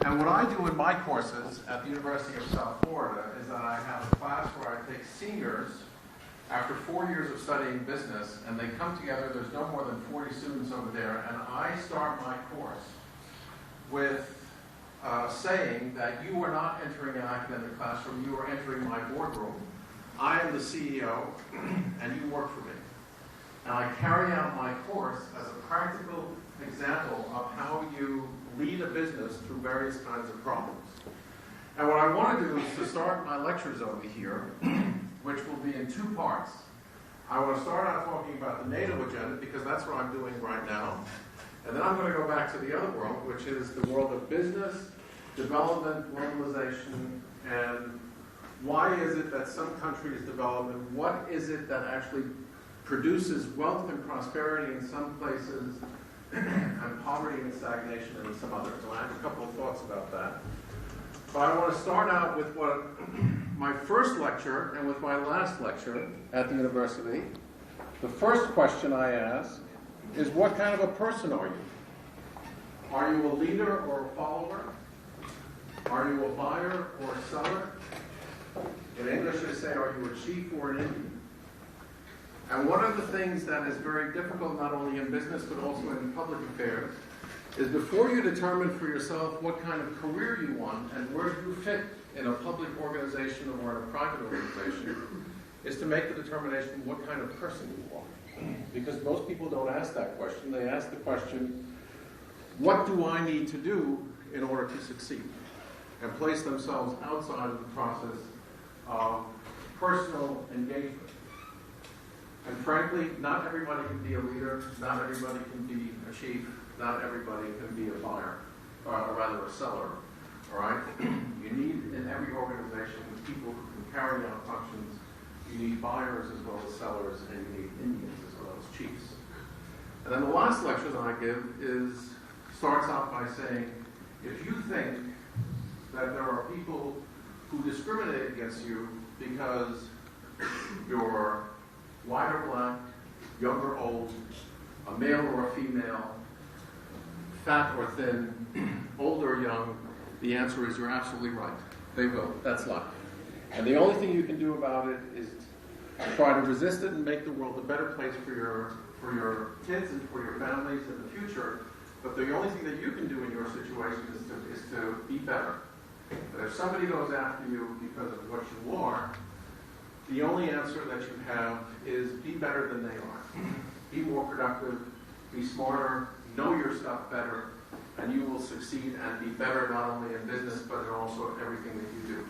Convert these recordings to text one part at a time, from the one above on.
And what I do in my courses at the University of South Florida is that I have a class where I take seniors after 4 years of studying business, and they come together. There's no more than 40 students over there, and I start my course with saying that you are not entering an academic classroom, you are entering my boardroom. I am the CEO, and you work for me. And I carry out my course as a practical example of how you lead a business through various kinds of problems. And what I want to do is to start my lectures over here, which will be in 2 parts. I want to start out talking about the NATO agenda, because that's what I'm doing right now. And then I'm going to go back to the other world, which is the world of business, development, globalization, and why is it that some countries develop, and what is it that actually produces wealth and prosperity in some places, and poverty and stagnation in some others. And I have a couple of thoughts about that. But I want to start out with what my first lecture and with my last lecture at the university. The first question I ask is, what kind of a person are you? Are you a leader or a follower? Are you a buyer or a seller? In English they say, are you a chief or an Indian? And one of the things that is very difficult, not only in business but also in public affairs, is before you determine for yourself what kind of career you want and where you fit in a public organization or in a private organization, is to make the determination what kind of person you are. Because most people don't ask that question. They ask the question, what do I need to do in order to succeed? And place themselves outside of the process of personal engagement. And frankly, not everybody can be a leader, not everybody can be a chief, not everybody can be a buyer, or rather a seller, all right? You need, in every organization, people who can carry out functions. You need buyers as well as sellers, and you need Indians as well as chiefs. And then the last lecture that I give starts out by saying, if you think that there are people who discriminate against you because you're white or black, young or old, a male or a female, fat or thin, old or young, the answer is you're absolutely right. They will. That's life. And the only thing you can do about it is try to resist it and make the world a better place for your kids and for your families in the future. But the only thing that you can do in your situation is to be better. But if somebody goes after you because of what you are, the only answer that you have is be better than they are. Be more productive, be smarter, know your stuff better, and you will succeed and be better not only in business but in also everything that you do.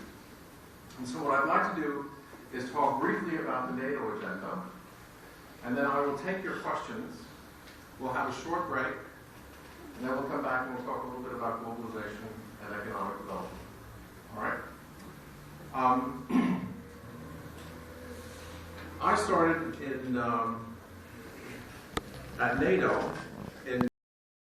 And so what I'd like to do is talk briefly about the NATO agenda, and then I will take your questions. We'll have a short break, and then we'll come back and we'll talk a little bit about globalization and economic development. All right? I started at NATO